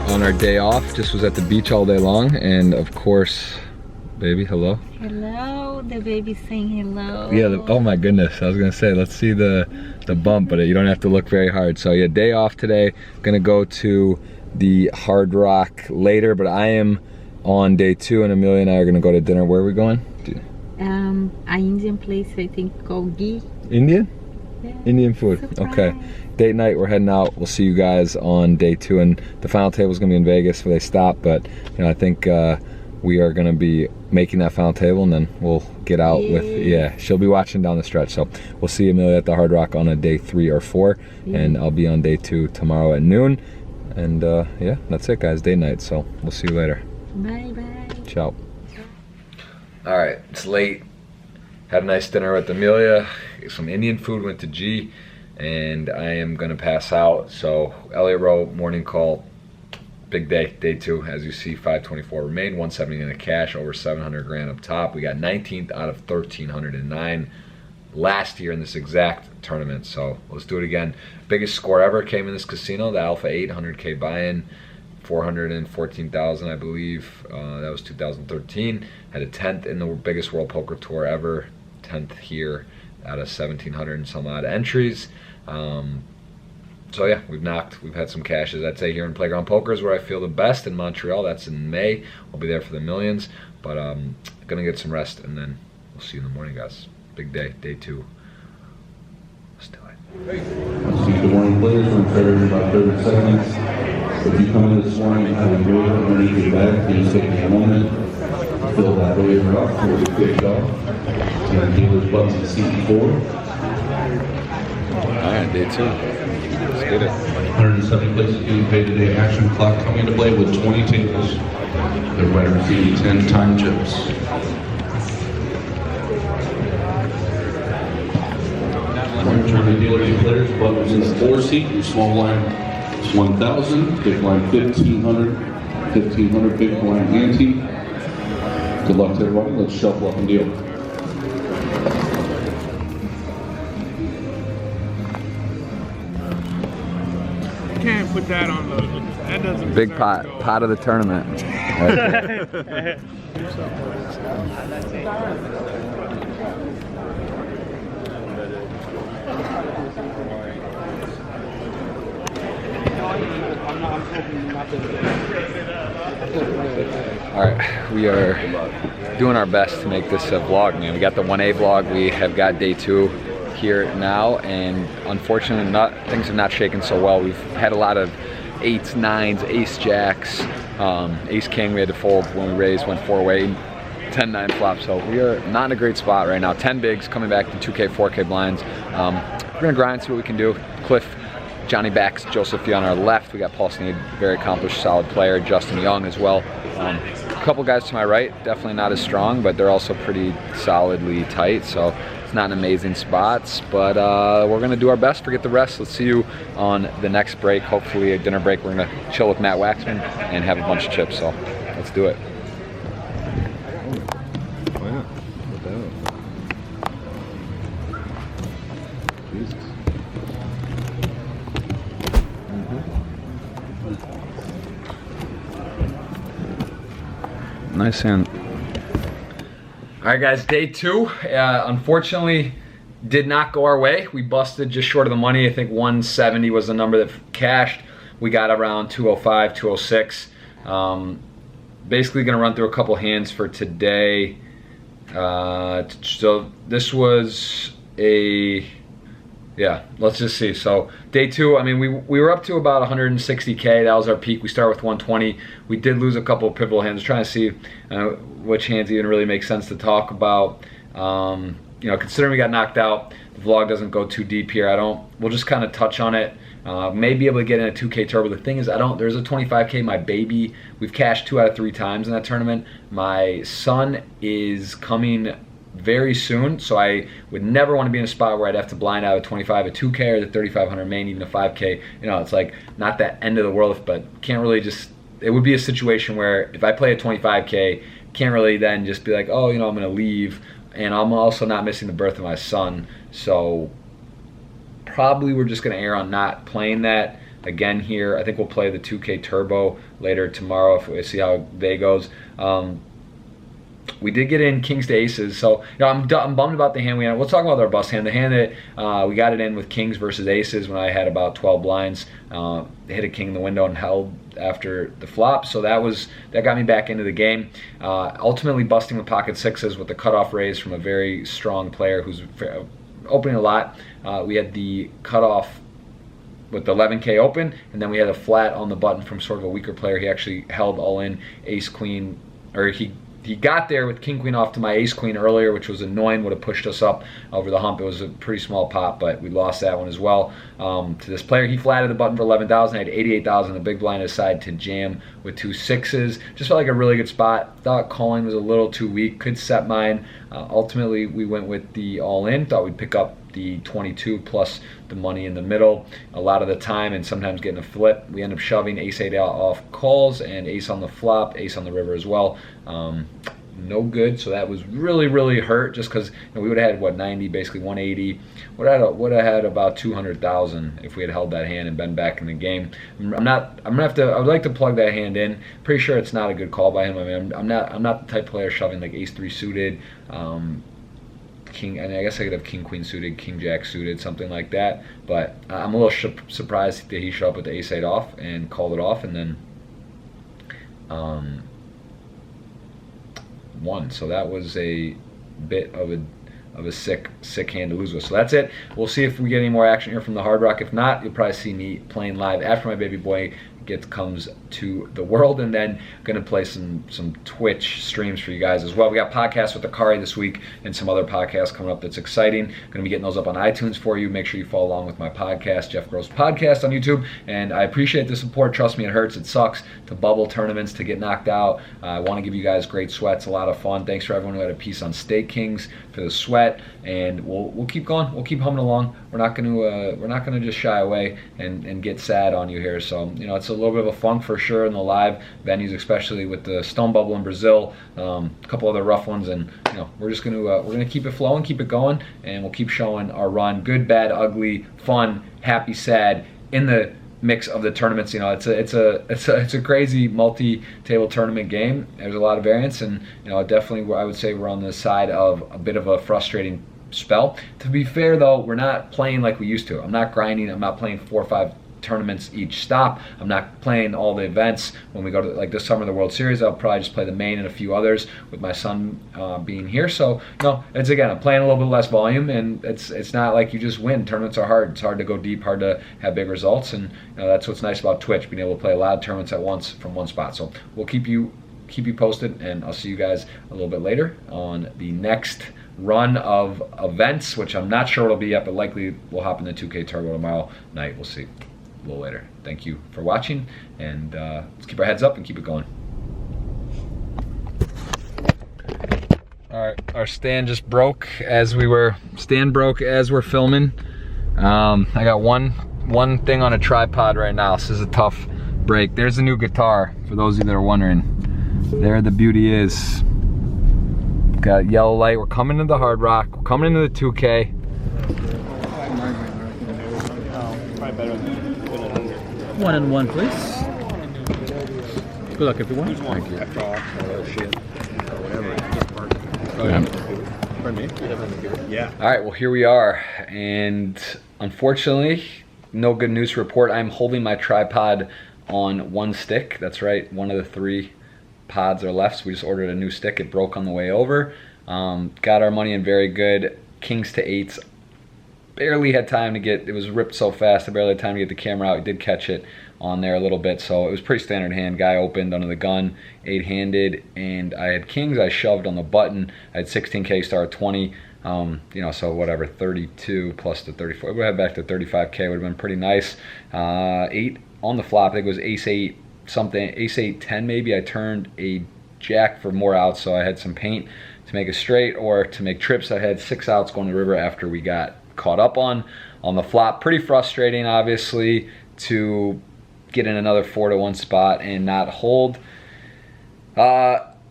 On our day off, just was at the beach all day long, and of course, baby, hello. Hello, the baby's saying hello. Yeah, oh my goodness, I was gonna say, let's see the bump, but you don't have to look very hard. So yeah, day off today, gonna go to the Hard Rock later, but I am on day 2, and Amelia and I are gonna go to dinner. Where are we going? An Indian place, I think, called Ghee. Indian? Yeah. Indian food. Surprise. Okay. Date night, we're heading out. We'll see you guys on day 2, and the final table is gonna be in Vegas where they stop, but you know, I think we are gonna be making that final table, and then we'll get out with, yeah, she'll be watching down the stretch. So we'll see Amelia at the Hard Rock on a day 3 or 4, and I'll be on day 2 tomorrow at noon. And yeah, that's it guys, date night. So we'll see you later. Bye bye. Ciao. All right, it's late. Had a nice dinner with Emilia, some Indian food, went to G, and I am gonna pass out. So Elliott Row morning call, big day, day 2. As you see, 524 remained, 170 in the cash, over 700 grand up top. We got 19th out of 1,309 last year in this exact tournament. So let's do it again. Biggest score ever came in this casino, the Alpha 8, 100K buy-in, 414,000 I believe. That was 2013. Had a 10th in the biggest World Poker Tour ever, 10th here out of 1,700 and some odd entries. So yeah, we've had some cashes. I'd say here in Playground Poker is where I feel the best. In Montreal, that's in May. I'll be there for the millions, but gonna get some rest, and then we'll see you in the morning, guys. Big day, day 2. Let's do it. See the morning players, we're in about 30 seconds. If you come in this morning and have a waiver underneath your bag, please take a moment, fill that waiver up before we kick it off. And dealer's buttons to seat 4. Alright, day 2. Let's get it. 170 places being paid today. Action clock coming into play with 20 tables. The winner receiving 10 time chips. Turn the dealer declares buttons in the 4 seat. Your small line is 1,000. Big line 1,500. 1,500 big line ante. Good luck to everybody. Let's shuffle up and deal. Can't put that on the. That doesn't. Big pot of the tournament. All right, we are doing our best to make this a vlog, man. We got the 1A vlog. We have got day 2 here now, and unfortunately things have not shaken so well. We've had a lot of 8s, 9s, ace jacks, ace king we had to fold when we raised, went 4-way, 10-9 flop. So we are not in a great spot right now. 10 bigs coming back to 2K, 4K blinds. We're gonna grind, see what we can do. Cliff, Johnny Backs, Joseph on our left. We got Paul Sneed, very accomplished, solid player. Justin Young as well. A couple guys to my right, definitely not as strong, but they're also pretty solidly tight. So it's not an amazing spots, but we're gonna do our best, forget the rest. Let's see you on the next break. Hopefully a dinner break. We're gonna chill with Matt Waxman and have a bunch of chips. So let's do it. Nice hand. All right, guys, day 2. Unfortunately, did not go our way. We busted just short of the money. I think 170 was the number that cashed. We got around 205, 206. Basically gonna run through a couple hands for today. So this was a, yeah, let's just see. So day 2, I mean, we were up to about 160K. That was our peak. We started with 120. We did lose a couple of pivotal hands. Trying to see which hands even really make sense to talk about. You know, considering we got knocked out, the vlog doesn't go too deep here. We'll just kind of touch on it. May be able to get in a 2K turbo. The thing is, there's a 25K, my baby. We've cashed 2 out of 3 times in that tournament. My son is coming very soon, so I would never want to be in a spot where I'd have to blind out a 25, a 2K, or the 3,500 main, even a 5K. You know, it's like not that end of the world, but can't really just it would be a situation where if I play a 25K, can't really then just be like, oh, you know, I'm gonna leave, and I'm also not missing the birth of my son, so probably we're just gonna err on not playing that again here. I think we'll play the 2K Turbo later tomorrow if we see how they goes. We did get in kings to aces, so you know, I'm bummed about the hand we had. We'll talk about our bust hand. The hand that we got it in with kings versus aces when I had about 12 blinds. Hit a king in the window and held after the flop, so that got me back into the game. Ultimately busting with pocket sixes with the cutoff raise from a very strong player who's opening a lot. We had the cutoff with the 11K open, and then we had a flat on the button from sort of a weaker player. He actually held all in ace queen, or he got there with king queen off to my ace queen earlier, which was annoying, would have pushed us up over the hump. It was a pretty small pot, but we lost that one as well to this player. He flatted the button for 11,000. I had 88,000, the big blind aside to jam with 2 sixes. Just felt like a really good spot. Thought calling was a little too weak, could set mine. Ultimately, we went with the all-in. Thought we'd pick up the 22 plus the money in the middle a lot of the time, and sometimes getting a flip. We end up shoving ace-8 off calls and ace on the flop, ace on the river as well. No good, so that was really hurt, just because, you know, we would have had what, 90, basically 180. Would have had about 200,000 if we had held that hand and been back in the game. I would like to plug that hand in. Pretty sure it's not a good call by him. I mean, I'm not the type of player shoving like ace-3 suited, king, and I guess I could have king queen suited, king jack suited, something like that, but I'm a little surprised that he showed up with the ace-8 off and called it off, and then won. So that was a bit of a sick hand to lose with. So that's it. We'll see if we get any more action here from the Hard Rock. If not, you'll probably see me playing live after my baby boy comes to the world, and then gonna play some Twitch streams for you guys as well. We got podcasts with Akari this week and some other podcasts coming up that's exciting. Gonna be getting those up on iTunes for you. Make sure you follow along with my podcast, Jeff Gross Podcast on YouTube, and I appreciate the support. Trust me, it hurts, it sucks to bubble tournaments, to get knocked out. I want to give you guys great sweats, a lot of fun. Thanks for everyone who had a piece on Stake Kings for the sweat, and we'll keep going. We'll keep humming along. We're not gonna just shy away and get sad on you here. So, you know, it's a little bit of a funk for sure in the live venues, especially with the Stone Bubble in Brazil, a couple other rough ones, and you know, we're gonna keep it flowing, keep it going, and we'll keep showing our run, good, bad, ugly, fun, happy, sad, in the mix of the tournaments. You know, it's a crazy multi-table tournament game. There's a lot of variance, and you know, definitely I would say we're on the side of a bit of a frustrating spell. To be fair though, we're not playing like we used to. I'm not grinding. I'm not playing 4 or 5 tournaments each stop. I'm not playing all the events. When we go to like this summer, the World Series, I'll probably just play the main and a few others with my son being here. So no, it's, again, I'm playing a little bit less volume, and it's not like you just win. Tournaments are hard. It's hard to go deep, hard to have big results, and you know, that's what's nice about Twitch, being able to play a lot of tournaments at once from one spot. So we'll keep you posted, and I'll see you guys a little bit later on the next run of events, which I'm not sure it'll be yet, but likely we'll hop in the 2K Turbo tomorrow night. We'll see a little later. Thank you for watching, and let's keep our heads up and keep it going. All right, our stand just broke as we're filming. I got one thing on a tripod right now. This is a tough break. There's a new guitar, for those of you that are wondering. There the beauty is. Got yellow light. We're coming to the Hard Rock. We're coming into the 2K. One and one, please. Good luck, everyone. Thank you. Yeah. All right, well, here we are, and unfortunately, no good news to report. I'm holding my tripod on one stick. That's right, one of the 3 pods are left, so we just ordered a new stick. It broke on the way over. Got our money in very good. Kings to 8s. Barely had time to get, it was ripped so fast, I barely had time to get the camera out. We did catch it on there a little bit, so it was pretty standard hand. Guy opened under the gun, 8-handed, and I had kings. I shoved on the button. I had 16K star 20. You know, so whatever, 32 plus the 34. We'll head back to 35K, would have been pretty nice. 8 on the flop. I think it was ace-8 something, ace-8 10 maybe. I turned a jack for more outs, so I had some paint to make a straight or to make trips. I had 6 outs going to the river after we got caught up on the flop. Pretty frustrating, obviously, to get in another 4-1 spot and not hold.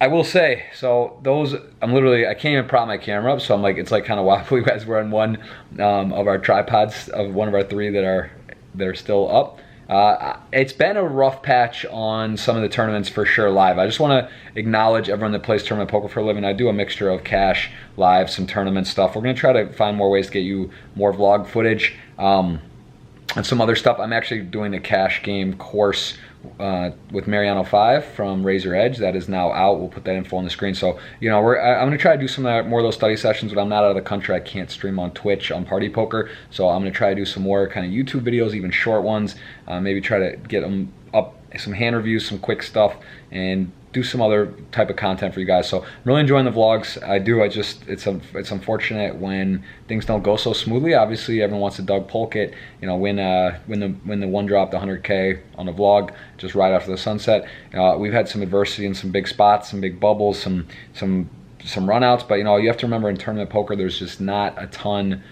I will say, so those, I can't even prop my camera up, so I'm like, it's like kind of wobbly as we're on one of our tripods of one of our 3 that are still up. It's been a rough patch on some of the tournaments for sure live. I just want to acknowledge everyone that plays tournament poker for a living. I do a mixture of cash, live, some tournament stuff. We're going to try to find more ways to get you more vlog footage and some other stuff. I'm actually doing a cash game course with Mariano 5 from Razor Edge that is now out. We'll put that info on the screen. So, you know, I'm going to try to do some more of those study sessions, but I'm not out of the country. I can't stream on Twitch on Party Poker. So I'm going to try to do some more kind of YouTube videos, even short ones. Maybe try to get them up, some hand reviews, some quick stuff, and do some other type of content for you guys. So I'm really enjoying the vlogs. I do. It's unfortunate when things don't go so smoothly. Obviously, everyone wants to Doug Polkett, you know, when the one dropped 100K on the vlog just right after the sunset. We've had some adversity in some big spots, some big bubbles, some runouts. But you know, you have to remember in tournament poker, there's just not a ton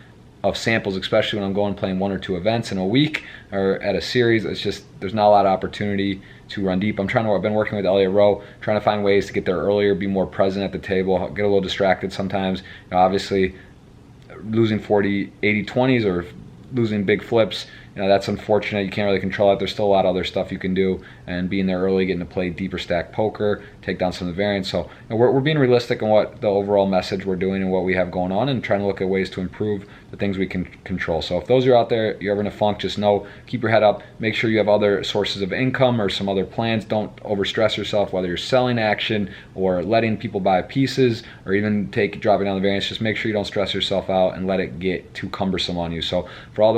of samples, especially when I'm going playing 1 or 2 events in a week or at a series. It's just, there's not a lot of opportunity to run deep. I've been working with Elliot Rowe, trying to find ways to get there earlier, be more present at the table, get a little distracted sometimes. You know, obviously, losing 40, 80, 20s or losing big flips, you know, that's unfortunate. You can't really control it. There's still a lot of other stuff you can do, and being there early, getting to play deeper stack poker, take down some of the variants. So you know, we're being realistic on what the overall message we're doing and what we have going on, and trying to look at ways to improve the things we can control. So if those are out there, you're ever in a funk, just know, keep your head up. Make sure you have other sources of income or some other plans. Don't overstress yourself, whether you're selling action or letting people buy pieces or even dropping down the variance. Just make sure you don't stress yourself out and let it get too cumbersome on you. So for all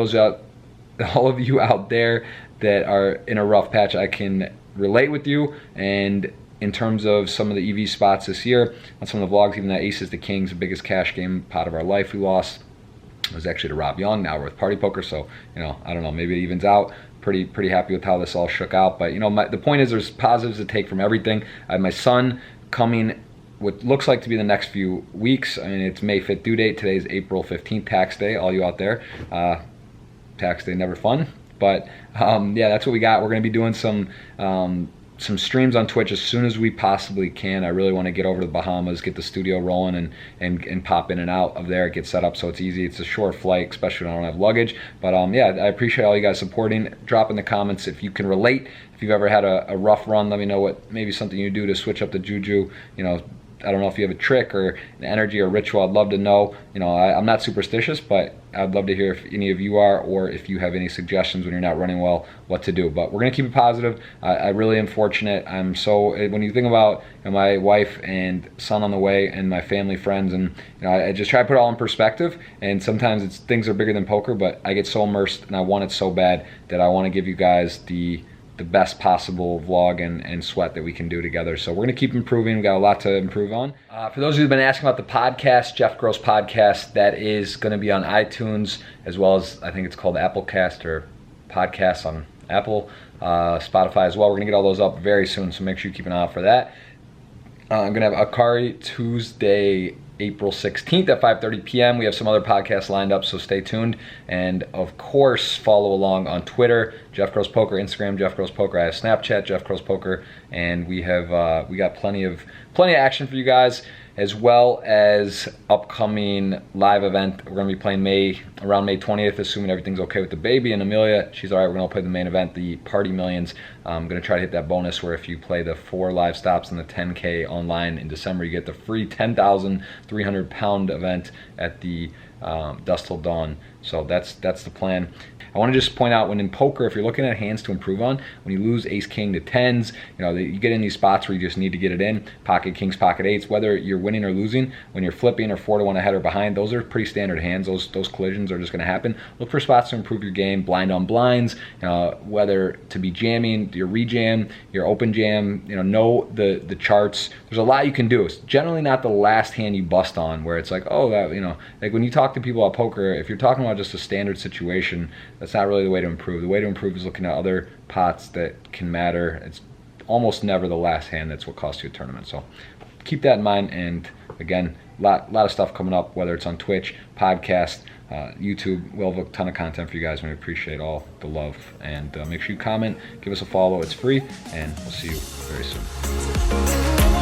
of you out there that are in a rough patch, I can relate with you. And in terms of some of the EV spots this year, on some of the vlogs, even that Aces to Kings, the biggest cash game pot of our life we lost, was actually to Rob Young. Now we're with Party Poker, so you know, I don't know, maybe it evens out. Pretty happy with how this all shook out. But you know, the point is, there's positives to take from everything. I have my son coming what looks like to be the next few weeks. I mean, it's May 5th due date. Today's April 15th, tax day. All you out there, tax day never fun, but yeah, that's what we got. We're going to be doing some streams on Twitch as soon as we possibly can. I really want to get over to the Bahamas, get the studio rolling, and pop in and out of there, get set up so it's easy. It's a short flight, especially when I don't have luggage. But yeah, I appreciate all you guys supporting. Drop in the comments if you can relate. If you've ever had a rough run, let me know what maybe something you do to switch up the juju. You know, I don't know if you have a trick or an energy or ritual. I'd love to know. You know, I'm not superstitious, but I'd love to hear if any of you are, or if you have any suggestions when you're not running well, what to do. But we're gonna keep it positive. I really am fortunate. I'm so, when you think about, you know, my wife and son on the way and my family, friends, and you know, I just try to put it all in perspective. And sometimes things are bigger than poker, but I get so immersed and I want it so bad that I want to give you guys the best possible vlog and sweat that we can do together. So we're gonna keep improving. We got a lot to improve on. For those of you who've been asking about the podcast, Jeff Gross Podcast, that is gonna be on iTunes, as well as I think it's called Applecast or Podcasts on Apple, Spotify as well. We're gonna get all those up very soon, so make sure you keep an eye out for that. I'm gonna have Akari Tuesday, April 16th at 5:30 p.m. We have some other podcasts lined up, so stay tuned. And of course, follow along on Twitter, Jeff Gross Poker, Instagram, Jeff Gross Poker. I have Snapchat, Jeff Gross Poker, and we got plenty of action for you guys, as well as upcoming live event. We're gonna be playing around May 20th, assuming everything's okay with the baby and Emilia. She's all right. We're gonna play the main event, the Party Millions. I'm gonna try to hit that bonus where if you play the 4 live stops and the 10K online in December, you get the free 10,300 pound event at the Dusk Till Dawn. So that's the plan. I want to just point out, when in poker, if you're looking at hands to improve on, when you lose ace king to 10s, you know, you get in these spots where you just need to get it in, pocket kings, pocket 8s, whether you're winning or losing, when you're flipping or 4-1 ahead or behind, those are pretty standard hands. Those collisions are just going to happen. Look for spots to improve your game, blind on blinds, whether to be jamming, your rejam, your open jam, you know the charts. There's a lot you can do. It's generally not the last hand you bust on where it's like, oh, that, you know, like when you talk to people about poker, if you're talking about just a standard situation, that's not really the way to improve. The way to improve is looking at other pots that can matter. It's almost never the last hand that's what costs you a tournament. So keep that in mind. And again, lot of stuff coming up, whether it's on Twitch, podcast, YouTube. We'll have a ton of content for you guys, and we appreciate all the love. And make sure you comment, give us a follow. It's free, and we'll see you very soon.